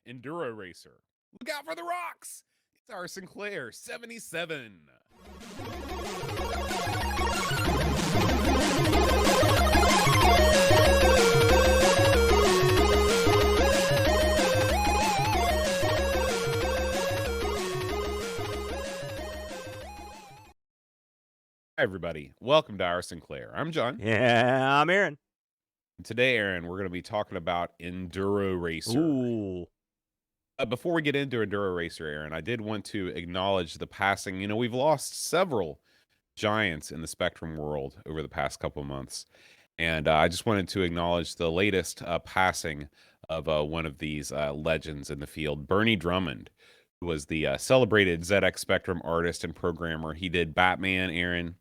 Enduro Racer. Look out for the rocks! It's our Sinclair 77. Hi, everybody. Welcome to our Sinclair. I'm John. Yeah, I'm Aaron. And today, Aaron, we're going to be talking about Enduro Racer. Ooh. Before we get into Enduro Racer, Aaron, I did want to acknowledge the passing. You know, we've lost several giants in the Spectrum world over the past couple of months. And I just wanted to acknowledge the latest passing of one of these legends in the field, Bernie Drummond, who was the celebrated ZX Spectrum artist and programmer. He did Batman, Aaron,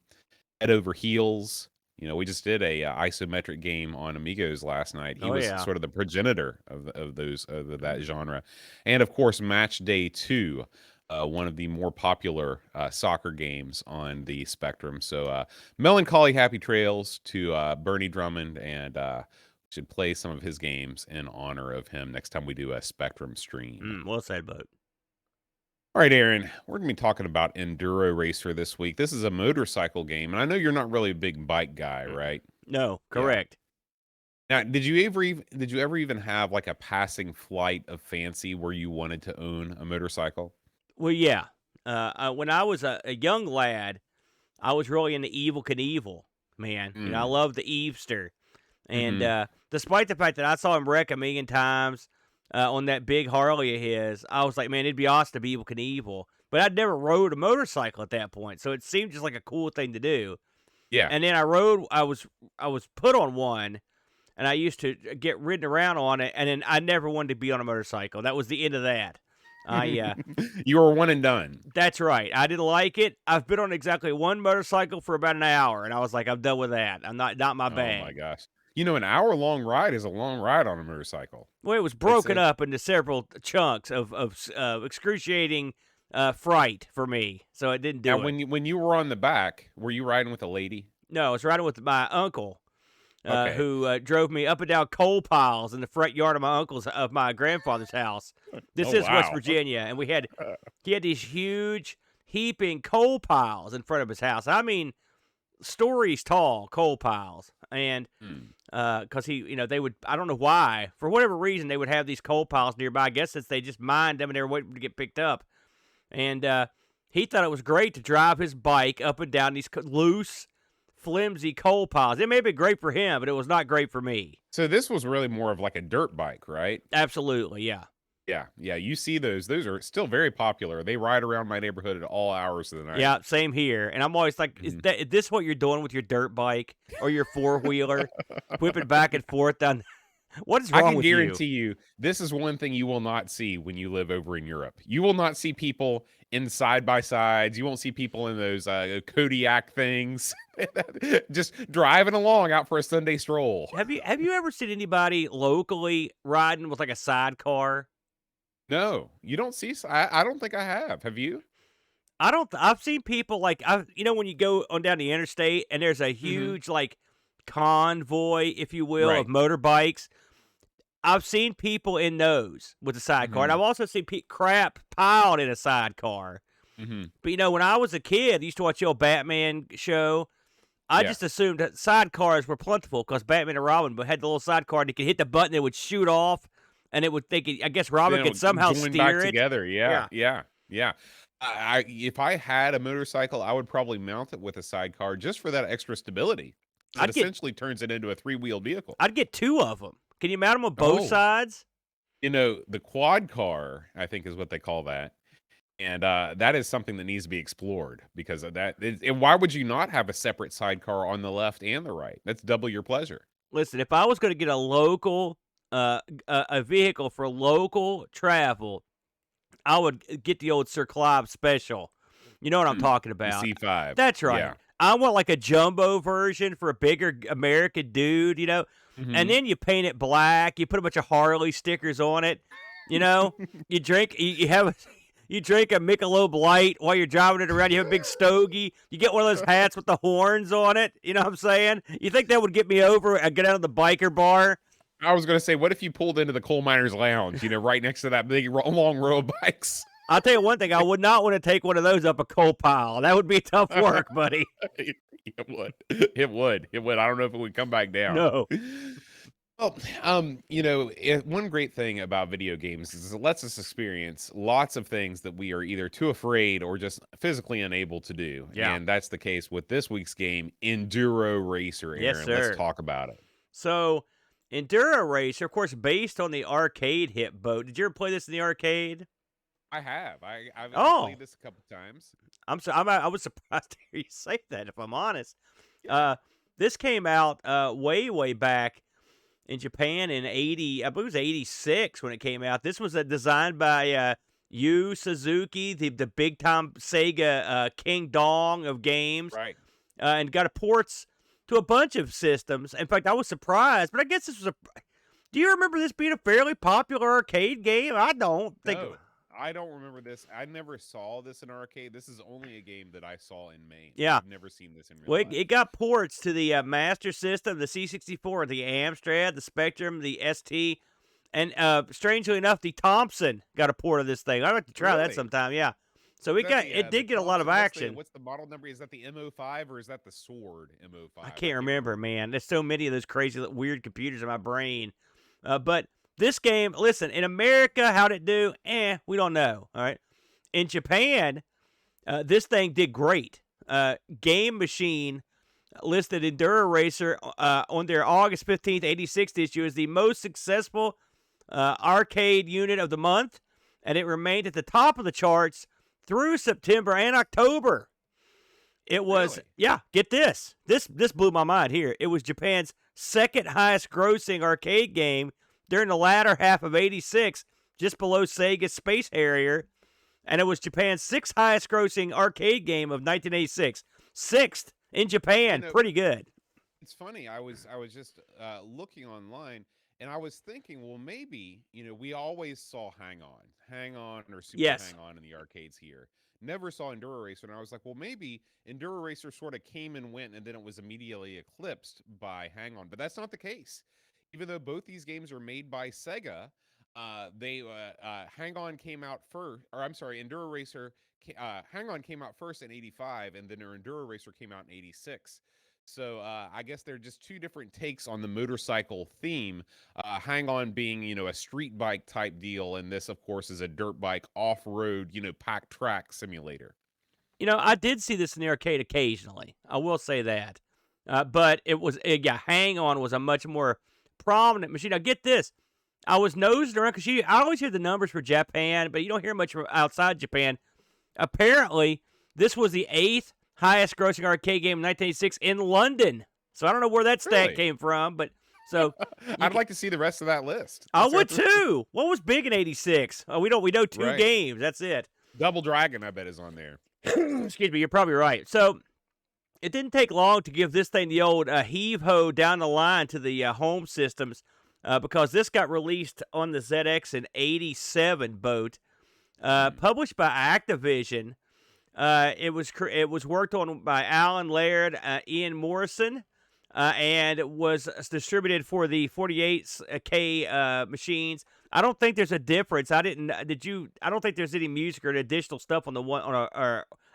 Head Over Heels. You know, we just did a isometric game on Amigos last night. He was sort of the progenitor of that genre. And of course, Match Day 2, one of the more popular soccer games on the Spectrum. So melancholy happy trails to Bernie Drummond, and should play some of his games in honor of him next time we do a Spectrum stream. Well said, bud. All right, Aaron, we're going to be talking about Enduro Racer this week. This is a motorcycle game, and I know you're not really a big bike guy, right? No, correct. Yeah. Now, did you ever even have like a passing flight of fancy where you wanted to own a motorcycle? Well, yeah. When I was a young lad, I was really into Evel Knievel, man. You know, I love the Evester. And despite the fact that I saw him wreck a million times on that big Harley of his, I was like, man, it'd be awesome to be Evel Knievel. But I'd never rode a motorcycle at that point, so it seemed just like a cool thing to do. Yeah. And then I was put on one, and I used to get ridden around on it, and then I never wanted to be on a motorcycle. That was the end of that. You were one and done. That's right. I didn't like it. I've been on exactly one motorcycle for about an hour, and I was like, I'm done with that. I'm not my bag. Oh my gosh. You know, an hour-long ride is a long ride on a motorcycle. Well, it was broken up into several chunks of excruciating fright for me, so it didn't do it. Now, when you were on the back, were you riding with a lady? No, I was riding with my uncle, who drove me up and down coal piles in the front yard of my grandfather's house. This is West Virginia, and he had these huge heaping coal piles in front of his house. I mean, stories tall coal piles, and because they would, I don't know why, for whatever reason, they would have these coal piles nearby. I guess since they just mined them and they were waiting to get picked up. And he thought it was great to drive his bike up and down these loose, flimsy coal piles. It may have been great for him, but it was not great for me. So this was really more of like a dirt bike, right? Absolutely, yeah. Yeah. You see those. Those are still very popular. They ride around my neighborhood at all hours of the night. Yeah, same here. And I'm always like, is this what you're doing with your dirt bike or your four-wheeler? Whipping back and forth down. What is wrong with you? I can guarantee you, this is one thing you will not see when you live over in Europe. You will not see people in side-by-sides. You won't see people in those Kodiak things. Just driving along out for a Sunday stroll. Have you ever seen anybody locally riding with like a sidecar? No, you don't see. I don't think I have. Have you? I've seen people like, when you go on down the interstate and there's a huge like convoy, if you will, of motorbikes. I've seen people in those with a sidecar, and I've also seen crap piled in a sidecar. But when I was a kid, I used to watch the old Batman show. I just assumed that sidecars were plentiful because Batman and Robin had the little sidecar and they could hit the button, it would shoot off. And I guess Robin could somehow steer it together. Yeah. If I had a motorcycle, I would probably mount it with a sidecar just for that extra stability. It essentially turns it into a three-wheeled vehicle. I'd get two of them. Can you mount them on both sides? You know, the quad car, I think, is what they call that. And that is something that needs to be explored because of that. And why would you not have a separate sidecar on the left and the right? That's double your pleasure. Listen, if I was going to get a local a vehicle for local travel, I would get the old Sir Clive Special. You know what I'm talking about? The C5. That's right. Yeah. I want like a jumbo version for a bigger American dude, and then you paint it black. You put a bunch of Harley stickers on it. You drink you drink a Michelob Light while you're driving it around. You have a big stogie. You get one of those hats with the horns on it. You know what I'm saying? You think that would get me over and get out of the biker bar? I was gonna say, what if you pulled into the coal miners' lounge? Right next to that big long row of bikes. I'll tell you one thing: I would not want to take one of those up a coal pile. That would be tough work, buddy. It would. It would. It would. I don't know if it would come back down. No. Well, one great thing about video games is it lets us experience lots of things that we are either too afraid or just physically unable to do. Yeah. And that's the case with this week's game, Enduro Racer, Aaron. Yes, sir. Let's talk about it. So, Enduro Racer, of course, based on the arcade hit boat. Did you ever play this in the arcade? I have. I've played this a couple times. I was surprised to hear you say that, if I'm honest. Yeah. This came out way back in Japan in 80, I believe it was 86 when it came out. This was designed by Yu Suzuki, the big time Sega King Dong of games. Right. And got ports to a bunch of systems. In fact, I was surprised, but I guess this was do you remember this being a fairly popular arcade game? I don't think. No, I don't remember this. I never saw this in arcade. This is only a game that I saw in Maine. Yeah. I've never seen this in real life. It got ports to the Master System, the C64, the Amstrad, the Spectrum, the ST, and strangely enough, the Thompson got a port of this thing. I'd like to try that sometime. Yeah. So it did get a lot of action. What's the model number? Is that the MO5 or is that the Sword MO5? I can't remember, man. There's so many of those crazy, weird computers in my brain. But this game, listen, in America, how'd it do? We don't know. All right. In Japan, this thing did great. Game Machine listed Enduro Racer on their August 15th, 86 issue as the most successful arcade unit of the month, and it remained at the top of the charts through September and October. It was, Really? Yeah, get this. This blew my mind here. It was Japan's second highest grossing arcade game during the latter half of 86, just below Sega's Space Harrier. And it was Japan's sixth highest grossing arcade game of 1986. Sixth in Japan. Pretty good. It's funny. I was just looking online, and I was thinking, well, maybe, we always saw Hang On or Super Hang On in the arcades here. Never saw Enduro Racer, and I was like, well, maybe Enduro Racer sort of came and went, and then it was immediately eclipsed by Hang On. But that's not the case. Even though both these games are made by Sega, Hang On came out first, or I'm sorry, Enduro Racer, Hang On came out first in 85, and then Enduro Racer came out in 86. So I guess they're just two different takes on the motorcycle theme. Hang On being, a street bike type deal, and this, of course, is a dirt bike off-road, packed track simulator. I did see this in the arcade occasionally. I will say that. But Hang On was a much more prominent machine. Now, get this. I was nosing around because I always hear the numbers for Japan, but you don't hear much from outside Japan. Apparently, this was the 8th highest grossing arcade game in 1986 in London. So I don't know where that stat came from, but so I'd like to see the rest of that list. I would too. What was big in 86? Oh, we know two games. That's it. Double Dragon, I bet, is on there. Excuse me, you're probably right. So it didn't take long to give this thing the old heave-ho down the line to the home systems because this got released on the ZX in 87 boat. Published by Activision. It was worked on by Alan Laird, Ian Morrison, and it was distributed for the 48K machines. I don't think there's a difference. I don't think there's any music or additional stuff on the one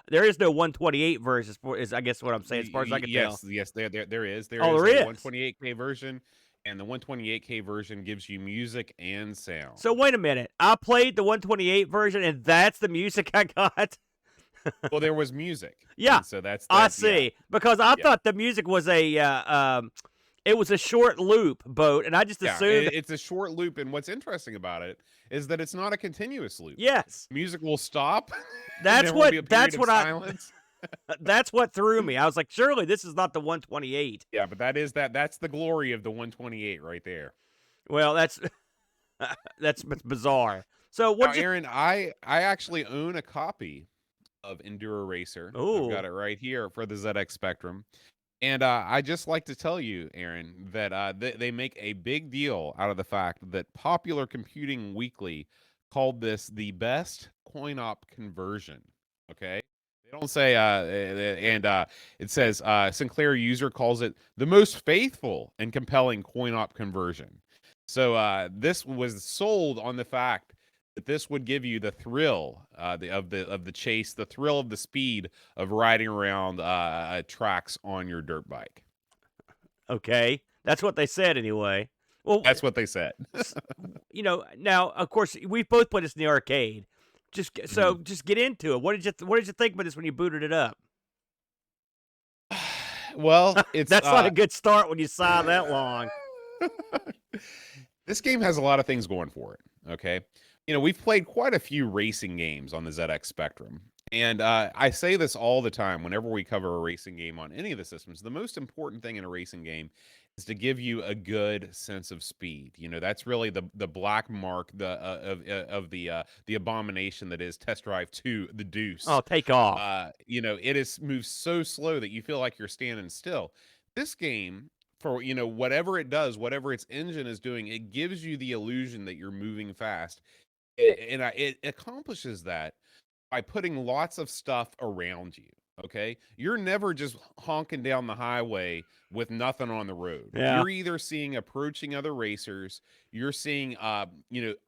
there is no 128 version. Is I guess what I'm saying as far as I can tell. Yes, there is. There is a 128K version. And the 128K version gives you music and sound. So wait a minute. I played the 128 version, and that's the music I got? Well, there was music. Yeah. So that's I see. Yeah. Because I thought the music was it was a short loop boat, and I just assumed it's a short loop. And what's interesting about it is that it's not a continuous loop. Yes. Music will stop. That's what That's what threw me. I was like, surely this is not the 128. Yeah, but that's the glory of the 128 right there. Well, that's bizarre. So now, Aaron, I actually own a copy of Enduro Racer. Ooh. I've got it right here for the ZX Spectrum. And I just like to tell you, Aaron, that they make a big deal out of the fact that Popular Computing Weekly called this the best coin-op conversion. Okay? They don't say, it says Sinclair user calls it the most faithful and compelling coin-op conversion. So this was sold on the fact that this would give you the thrill of the chase, the thrill of the speed of riding around tracks on your dirt bike. Okay, that's what they said anyway. Well, that's what they said. Now of course we've both played this in the arcade. Just get into it. What did you think about this when you booted it up? Well, it's that's not a good start when you sigh that long. This game has a lot of things going for it. Okay, we've played quite a few racing games on the ZX Spectrum, and I say this all the time whenever we cover a racing game on any of the systems. The most important thing in a racing game is to give you a good sense of speed. That's really the black mark of the abomination that is Test Drive 2, the Deuce. Oh, take off. It moves so slow that you feel like you're standing still. This game, for whatever it does, whatever its engine is doing, it gives you the illusion that you're moving fast, it accomplishes that by putting lots of stuff around you. Okay, you're never just honking down the highway with nothing on the road. Yeah. You're either seeing approaching other racers, you're seeing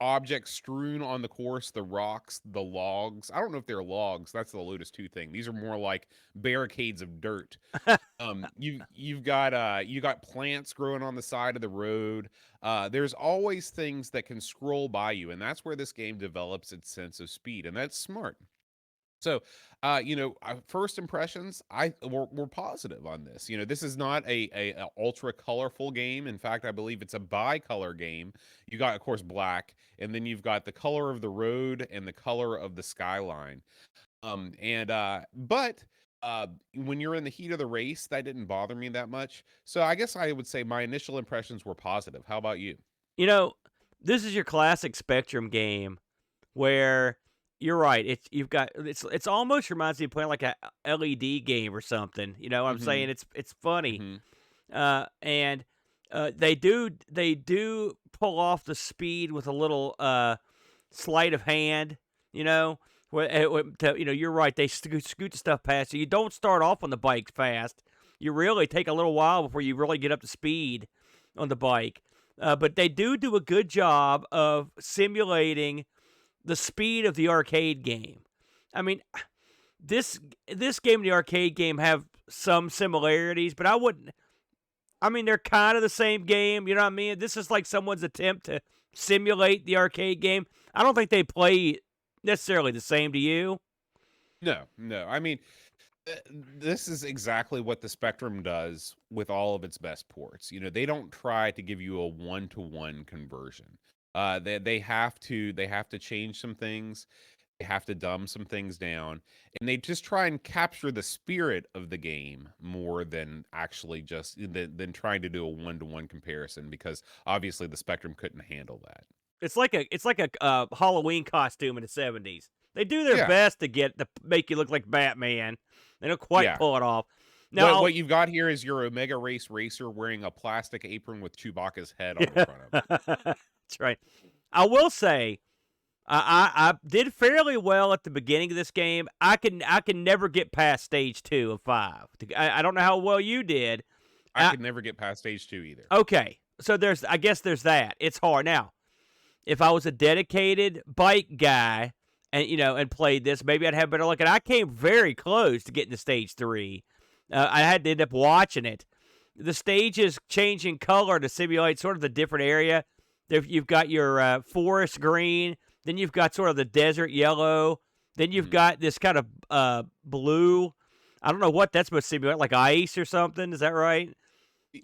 objects strewn on the course, the rocks, the logs. I don't know if they're logs. That's the Lotus 2 thing. These are more like barricades of dirt. You've got plants growing on the side of the road. There's always things that can scroll by you, and that's where this game develops its sense of speed, and that's smart. So, first impressions, were positive on this. This is not a ultra colorful game. In fact, I believe it's a bi-color game. You got, of course, black, and then you've got the color of the road and the color of the skyline. But when you're in the heat of the race, that didn't bother me that much. So I guess I would say my initial impressions were positive. How about you? This is your classic Spectrum game where you're right. It's almost reminds me of playing like a LED game or something. You know what I'm saying? It's funny. And they do pull off the speed with a little sleight of hand, you're right. They scoot the stuff past you. You don't start off on the bike fast. You really take a little while before you really get up to speed on the bike. But they do a good job of simulating the speed of the arcade game. I mean, this game and the arcade game have some similarities, but they're kind of the same game. You know what I mean? This is like someone's attempt to simulate the arcade game. I don't think they play necessarily the same to you. No. I mean, this is exactly what the Spectrum does with all of its best ports. They don't try to give you a one-to-one conversion. They have to change some things. They have to dumb some things down, and they just try and capture the spirit of the game more than actually just than trying to do a one-to-one comparison, because obviously the Spectrum couldn't handle that. It's like a Halloween costume in the 70s. They do their best to make you look like Batman. They don't quite pull it off. Now, what you've got here is your Omega Race racer wearing a plastic apron with Chewbacca's head on the front of it. That's right. I will say, I did fairly well at the beginning of this game. I can never get past stage 2 of 5. I don't know how well you did. I could never get past stage 2 either. Okay, so I guess there's that. It's hard. Now, if I was a dedicated bike guy and played this, maybe I'd have better luck. And I came very close to getting to stage 3. I had to end up watching it. The stages changing color to simulate sort of the different area. You've got your forest green, then you've got sort of the desert yellow, then you've got this kind of blue. I don't know what that's supposed to simulate, like ice or something. Is that right?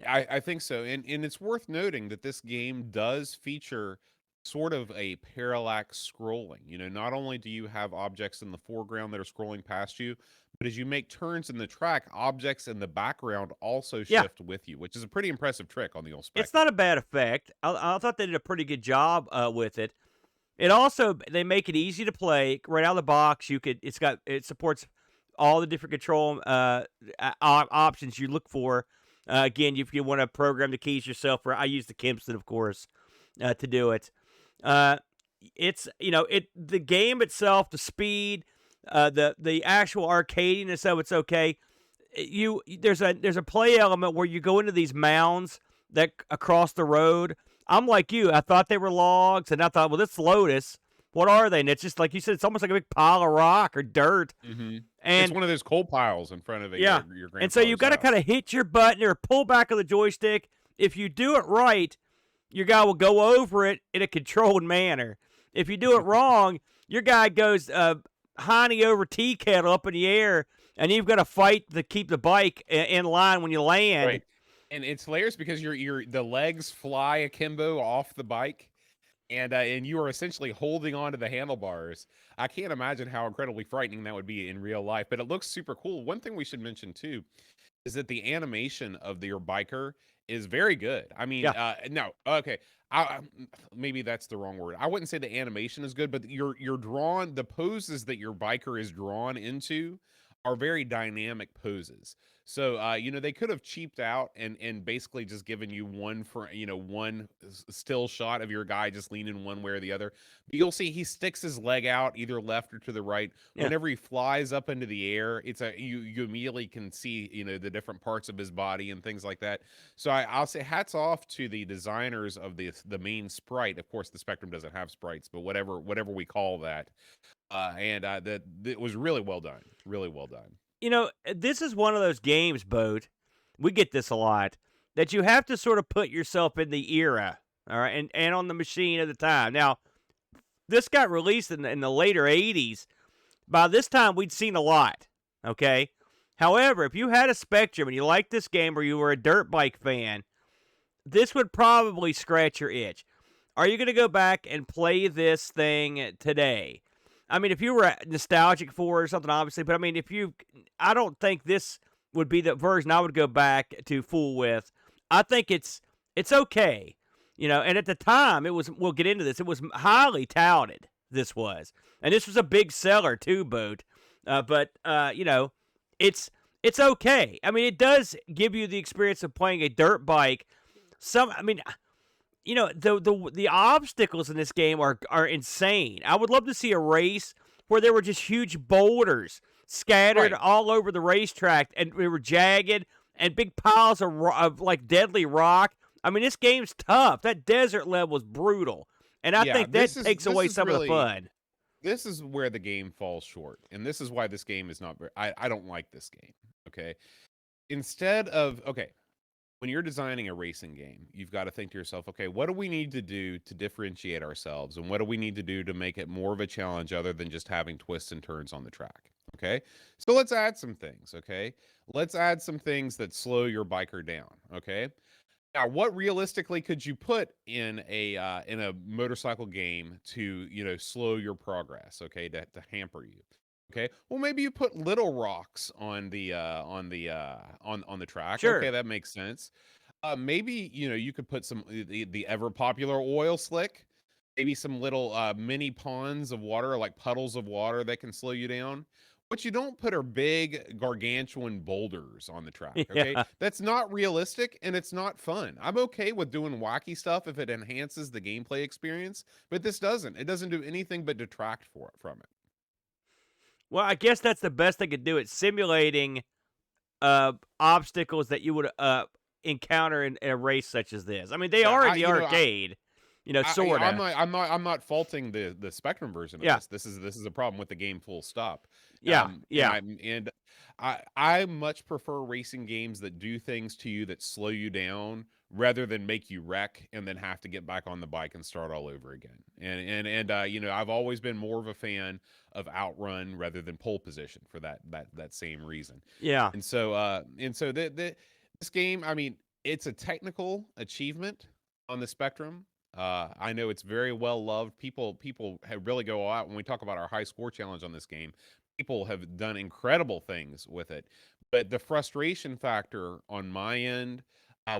I think so. And it's worth noting that this game does feature sort of a parallax scrolling. Not only do you have objects in the foreground that are scrolling past you, but as you make turns in the track, objects in the background also shift with you, which is a pretty impressive trick on the old Spectrum. It's not a bad effect. I thought they did a pretty good job with it. It also, they make it easy to play right out of the box. It supports all the different control options you look for. Again, if you want to program the keys yourself, I use the Kempston, of course, to do it. It's the game itself, the speed, the actual arcadiness of it's okay. There's a play element where you go into these mounds that across the road, I'm like you. I thought they were logs, and I thought, well, this Lotus, what are they? And it's just like you said, it's almost like a big pile of rock or dirt. Mm-hmm. And it's one of those coal piles in front of yeah, your and so you grandfather's got to house. kind of hit your button or pull back on the joystick. If you do it right, your guy will go over it in a controlled manner. If you do it wrong, your guy goes hiney over tea kettle up in the air, and you've got to fight to keep the bike in line when you land. Right. And it's hilarious because the legs fly akimbo off the bike, and you are essentially holding on to the handlebars. I can't imagine how incredibly frightening that would be in real life, but it looks super cool. One thing we should mention too is that the animation of your biker is very good. I mean, no, okay, maybe that's the wrong word. I wouldn't say the animation is good, but you're drawn. The poses that your biker is drawn into are very dynamic poses. So they could have cheaped out and basically just given you one still shot of your guy just leaning one way or the other. But you'll see he sticks his leg out either left or to the right. Yeah. Whenever he flies up into the air, you immediately can see the different parts of his body and things like that. So I'll say hats off to the designers of the main sprite. Of course, the Spectrum doesn't have sprites, but whatever we call that. That it was really well done. Really well done. This is one of those games, Boat. We get this a lot, that you have to sort of put yourself in the era, all right, and on the machine at the time. Now, this got released in the later 80s. By this time, we'd seen a lot, okay? However, if you had a Spectrum and you liked this game or you were a dirt bike fan, this would probably scratch your itch. Are you going to go back and play this thing today? I mean, if you were nostalgic for it or something, obviously, but I mean, I don't think this would be the version I would go back to fool with. I think it's okay, and at the time, we'll get into this, it was highly touted, this was. And this was a big seller too, Boat. But it's okay. I mean, it does give you the experience of playing a dirt bike. The obstacles in this game are insane. I would love to see a race where there were just huge boulders scattered all over the racetrack, and they were jagged, and big piles of like deadly rock. I mean, this game's tough. That desert level is brutal, and I think that takes away some of the fun. This is where the game falls short, and this is why this game is not. I don't like this game. Okay, when you're designing a racing game, you've got to think to yourself, okay, what do we need to do to differentiate ourselves? And what do we need to do to make it more of a challenge other than just having twists and turns on the track? Okay. So let's add some things. Okay. Let's add some things that slow your biker down. Okay. Now, what realistically could you put in a motorcycle game to, slow your progress? Okay. To hamper you. Okay. Well, maybe you put little rocks on the track. Sure. Okay, that makes sense. Maybe you could put some the ever popular oil slick. Maybe some little mini ponds of water, like puddles of water that can slow you down. What you don't put are big gargantuan boulders on the track. Okay, that's not realistic and it's not fun. I'm okay with doing wacky stuff if it enhances the gameplay experience, but this doesn't. It doesn't do anything but detract from it. Well, I guess that's the best they could do. It's simulating obstacles that you would encounter in a race such as this. I mean, they are in the arcade, sort of. I'm not faulting the Spectrum version of this. This is a problem with the game. Full stop. And I much prefer racing games that do things to you that slow you down rather than make you wreck and then have to get back on the bike and start all over again. And I've always been more of a fan of Outrun rather than Pole Position for that same reason. Yeah. And so this game, I mean, it's a technical achievement on the Spectrum. I know it's very well loved. People have really go out when we talk about our high score challenge on this game. People have done incredible things with it, but the frustration factor on my end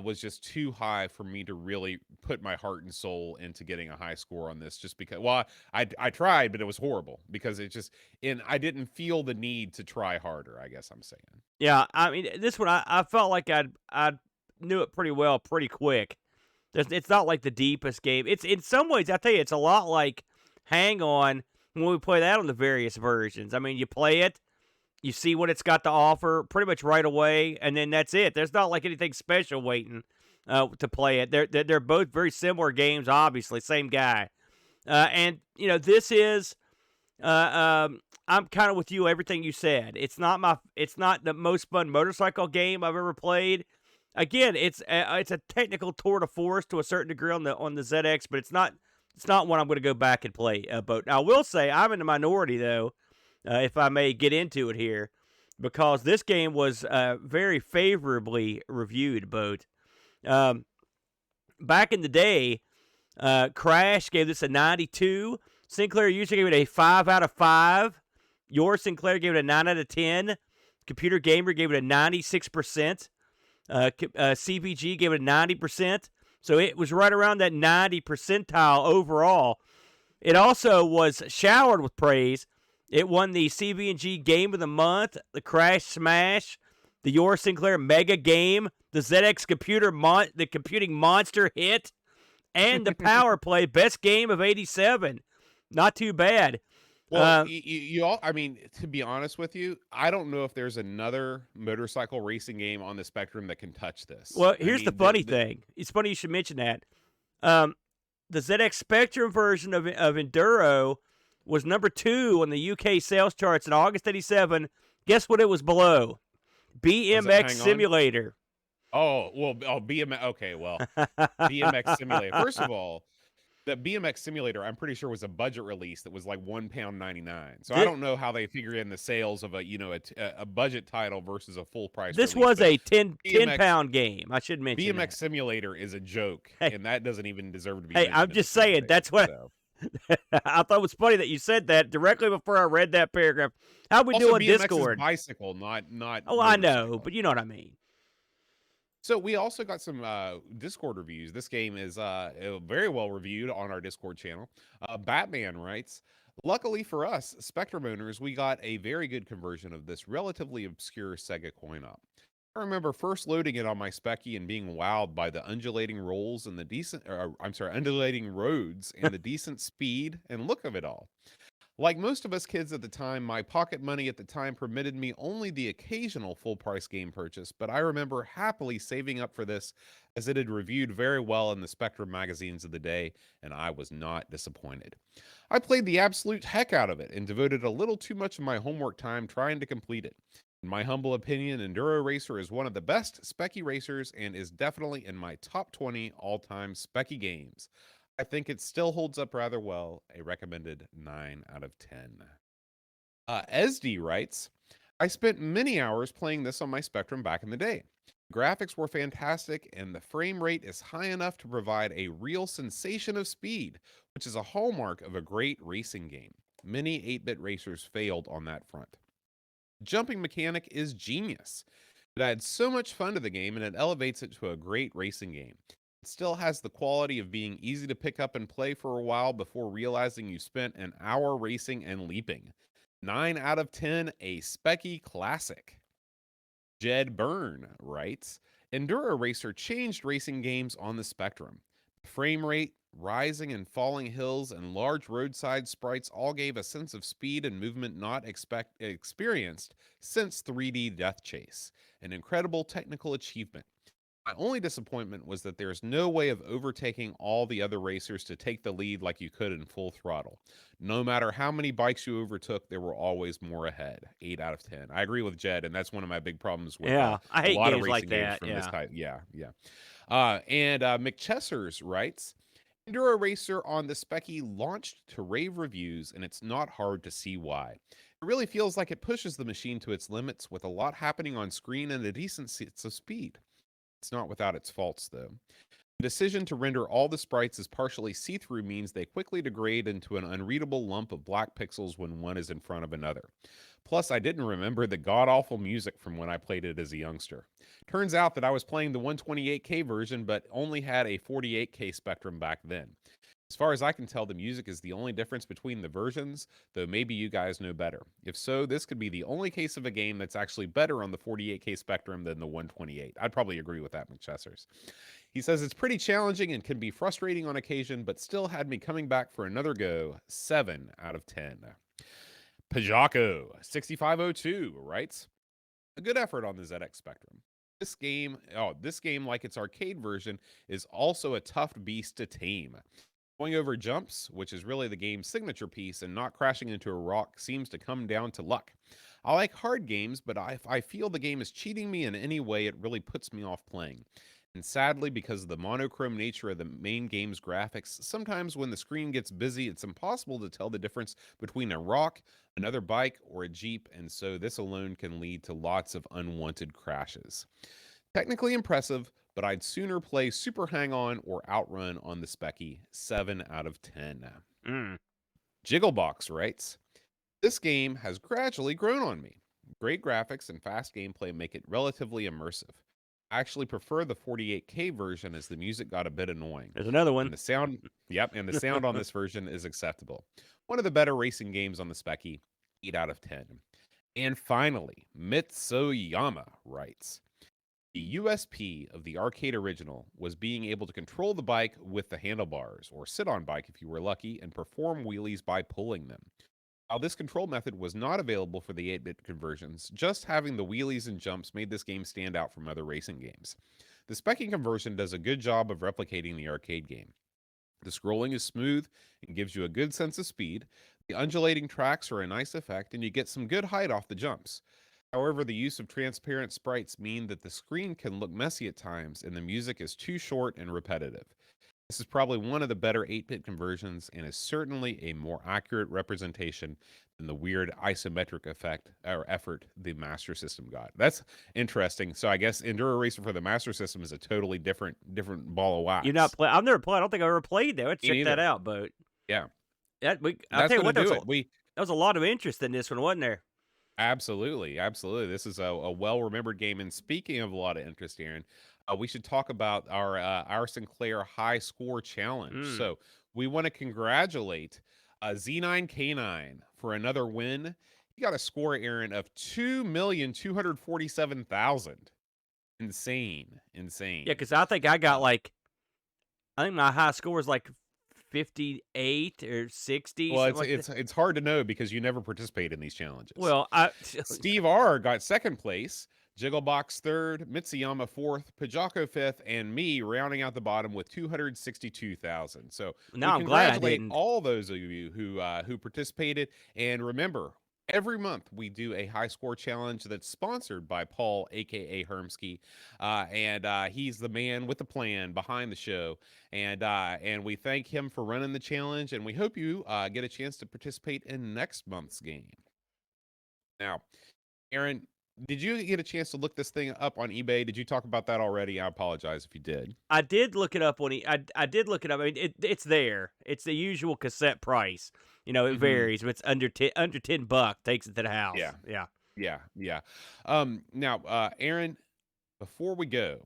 was just too high for me to really put my heart and soul into getting a high score on this. Just because, well, I tried, but it was horrible because I didn't feel the need to try harder. I guess I'm saying. Yeah, I mean, this one I felt like I knew it pretty well, pretty quick. It's not like the deepest game. It's in some ways, I tell you, it's a lot like Hang On when we play that on the various versions. I mean, you play it, you see what it's got to offer pretty much right away, and then that's it. There's not like anything special waiting. to play it. They're both very similar games, obviously, same guy. And this is I'm kind of with you. Everything you said. It's not the most fun motorcycle game I've ever played. Again, it's a technical tour de force to a certain degree on the ZX, but it's not one I'm going to go back and play. But I will say I'm in the minority though, if I may get into it here, because this game was very favorably reviewed. Boat. Back in the day, Crash gave this a 92. Sinclair usually gave it a 5 out of 5. Your Sinclair gave it a 9 out of 10. Computer Gamer gave it a 96%. CBG gave it a 90%. So it was right around that 90 percentile overall. It also was showered with praise. It won the CB&G Game of the Month, the Crash Smash, the Your Sinclair Mega Game, the ZX the Computing Monster Hit, and the Power Play Best Game of '87. Not too bad. Well, I mean, to be honest with you, I don't know if there's another motorcycle racing game on the spectrum that can touch this. Well, here's the funny thing. It's funny you should mention that. The ZX Spectrum version of Enduro was number 2 on the UK sales charts in August '87. Guess what it was below? BMX Simulator. Oh, well, BMX. Okay, well, BMX Simulator. First of all, that BMX Simulator, I'm pretty sure was a budget release that was like £1.99. So I don't know how they figure in the sales of a budget title versus a full price. This was a 10 pound game. I should mention BMX Simulator is a joke, and that doesn't even deserve to be. Hey, I'm just saying that's what. So. I thought it was funny that you said that directly before I read that paragraph. How we do on BMX Discord? Is bicycle, not. Oh, I know, but you know what I mean. So we also got some Discord reviews. This game is very well reviewed on our Discord channel. Batman writes, luckily for us, Spectrum owners, we got a very good conversion of this relatively obscure Sega coin-op. I remember first loading it on my Speccy and being wowed by the undulating rolls and undulating roads and the decent speed and look of it all. Like most of us kids at the time, my pocket money at the time permitted me only the occasional full-price game purchase, but I remember happily saving up for this as it had reviewed very well in the Spectrum magazines of the day, and I was not disappointed. I played the absolute heck out of it and devoted a little too much of my homework time trying to complete it. In my humble opinion, Enduro Racer is one of the best Speccy racers and is definitely in my top 20 all-time Speccy games. I think it still holds up rather well. A recommended 9 out of 10. SD writes, I spent many hours playing this on my Spectrum back in the day. Graphics were fantastic, and the frame rate is high enough to provide a real sensation of speed, which is a hallmark of a great racing game. Many 8-bit racers failed on that front. Jumping mechanic is genius. It adds so much fun to the game, and it elevates it to a great racing game. It still has the quality of being easy to pick up and play for a while before realizing you spent an hour racing and leaping. 9 out of 10, a Speccy classic. Jed Byrne writes, Enduro Racer changed racing games on the Spectrum. Frame rate, rising and falling hills, and large roadside sprites all gave a sense of speed and movement not experienced since 3D Death Chase. An incredible technical achievement. My only disappointment was that there's no way of overtaking all the other racers to take the lead like you could in full throttle. No matter how many bikes you overtook, there were always more ahead. 8 out of 10. I agree with Jed, and that's one of my big problems with I hate a lot games of racing like games that. from this type. Yeah. And McChessers writes, Enduro Racer on the Speccy launched to rave reviews, and it's not hard to see why. It really feels like it pushes the machine to its limits with a lot happening on screen and a decent sense of speed. It's not without its faults, though. The decision to render all the sprites as partially see-through means they quickly degrade into an unreadable lump of black pixels when one is in front of another. Plus, I didn't remember the god-awful music from when I played it as a youngster. Turns out that I was playing the 128K version, but only had a 48K Spectrum back then. As far as I can tell, the music is the only difference between the versions, though maybe you guys know better. If so, this could be the only case of a game that's actually better on the 48K Spectrum than the 128. I'd probably agree with that, McChessers. He says it's pretty challenging and can be frustrating on occasion, but still had me coming back for another go. 7 out of 10. Pajako6502 writes, a good effort on the ZX Spectrum. This game, like its arcade version, is also a tough beast to tame. Going over jumps, which is really the game's signature piece, and not crashing into a rock seems to come down to luck. I like hard games, but if I feel the game is cheating me in any way, it really puts me off playing. And sadly, because of the monochrome nature of the main game's graphics, sometimes when the screen gets busy, it's impossible to tell the difference between a rock, another bike, or a Jeep, and so this alone can lead to lots of unwanted crashes. Technically impressive, but I'd sooner play Super Hang-On or Outrun on the Speccy. 7 out of 10. Jigglebox writes, this game has gradually grown on me. Great graphics and fast gameplay make it relatively immersive. I actually prefer the 48K version as the music got a bit annoying. There's another one. And the sound, and the sound on this version is acceptable. One of the better racing games on the Speccy. 8 out of 10. And finally, Mitsoyama writes, the USP of the arcade original was being able to control the bike with the handlebars, or sit on bike if you were lucky, and perform wheelies by pulling them. While this control method was not available for the 8-bit conversions, just having the wheelies and jumps made this game stand out from other racing games. The Speccy conversion does a good job of replicating the arcade game. The scrolling is smooth and gives you a good sense of speed. The undulating tracks are a nice effect, and you get some good height off the jumps. However, the use of transparent sprites mean that the screen can look messy at times, and the music is too short and repetitive. This is probably one of the better 8-bit conversions and is certainly a more accurate representation than the weird isometric effect or effort the Master System got. That's interesting. So I guess Enduro Racer for the Master System is a totally different ball of wax. You're not play. I've never played. I don't think I've ever played that. Let's check that out. But yeah, I'll tell you what. There was a lot of interest in this one, wasn't there? Absolutely. This is a well-remembered game. And speaking of a lot of interest, Aaron, we should talk about our Sinclair High Score Challenge. So we want to congratulate Z9K9 for another win. He got a score, Aaron, of 2,247,000. Insane. Yeah, because I think I got I think my high score is 58 or 60. Well, it's hard to know because you never participate in these challenges. Well, Steve R got second place, Jigglebox third, Mitsuyama fourth, Pajako fifth, and me rounding out the bottom with 262,000. So now I'm glad I didn't. All those of you who participated, and remember, every month we do a high score challenge that's sponsored by Paul, aka Hermsky, and he's the man with the plan behind the show. And we thank him for running the challenge, and we hope you get a chance to participate in next month's game. Now, Aaron, did you get a chance to look this thing up on eBay? Did you talk about that already? I apologize if you did. I did look it up I did look it up. I mean, it's there. It's the usual cassette price. It varies, but it's under $10. Takes it to the house. Yeah. Now, Aaron, before we go,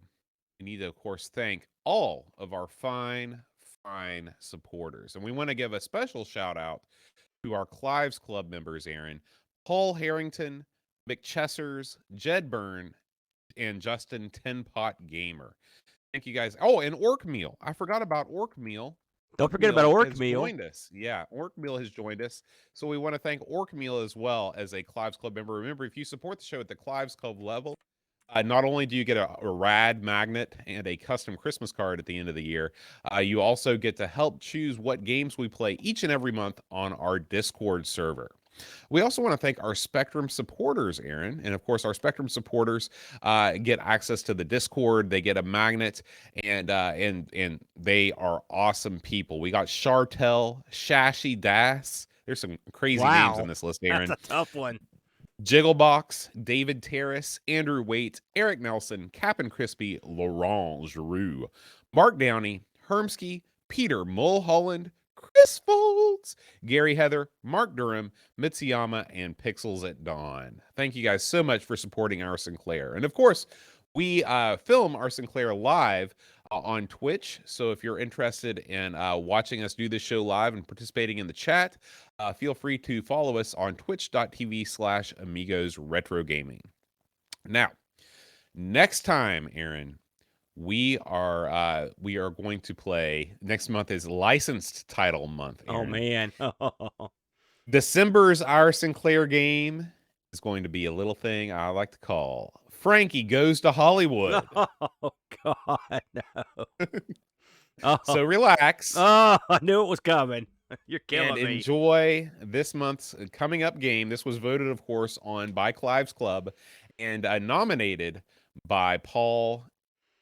we need to, of course, thank all of our fine supporters, and we want to give a special shout out to our Clives Club members, Aaron, Paul Harrington, McChessers, Jed Byrne, and Justin Tenpot Gamer. Thank you guys. Oh, and Orc Meal. I forgot about Orc Meal. Don't forget about Orc Meal. Joined us. Yeah, Orc Meal has joined us. So we want to thank Orc Meal as well as a Clives Club member. Remember, if you support the show at the Clives Club level, not only do you get a rad magnet and a custom Christmas card at the end of the year, you also get to help choose what games we play each and every month on our Discord server. We also want to thank our Spectrum supporters, Aaron. And of course, our Spectrum supporters get access to the Discord. They get a magnet, and they are awesome people. We got Chartel, Shashi Das. There's some crazy names in this list, Aaron. That's a tough one. Jigglebox, David Terrace, Andrew Waite, Eric Nelson, Captain Crispy, Laurent Giroux, Mark Downey, Hermsky, Peter Mulholland, Chris Folds, Gary Heather, Mark Durham, Mitsuyama, and Pixels at Dawn. Thank you guys so much for supporting our Sinclair. And of course, we film our Sinclair live on Twitch. So if you're interested in watching us do this show live and participating in the chat, feel free to follow us on twitch.tv/Amigos Retro Gaming. Now, next time, Aaron, we are going to play. Next month is licensed title month, Aaron. Oh man. December's our Sinclair game is going to be a little thing I like to call Frankie Goes to Hollywood. Oh God, no. So relax. Oh, I knew it was coming. You're killing and me. Enjoy this month's coming up game. This was voted, of course, on by Clive's Club and nominated by Paul,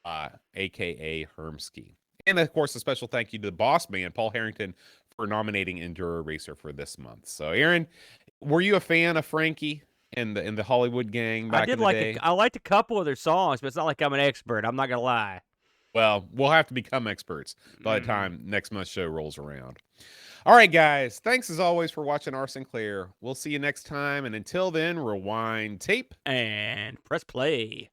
a.k.a. Hermsky. And, of course, a special thank you to the boss man, Paul Harrington, for nominating Enduro Racer for this month. So, Aaron, were you a fan of Frankie and the Hollywood Gang back in the day? I liked a couple of their songs, but it's not like I'm an expert. I'm not going to lie. Well, we'll have to become experts by the time next month's show rolls around. All right, guys. Thanks as always for watching our Sinclair. We'll see you next time. And until then, rewind tape and press play.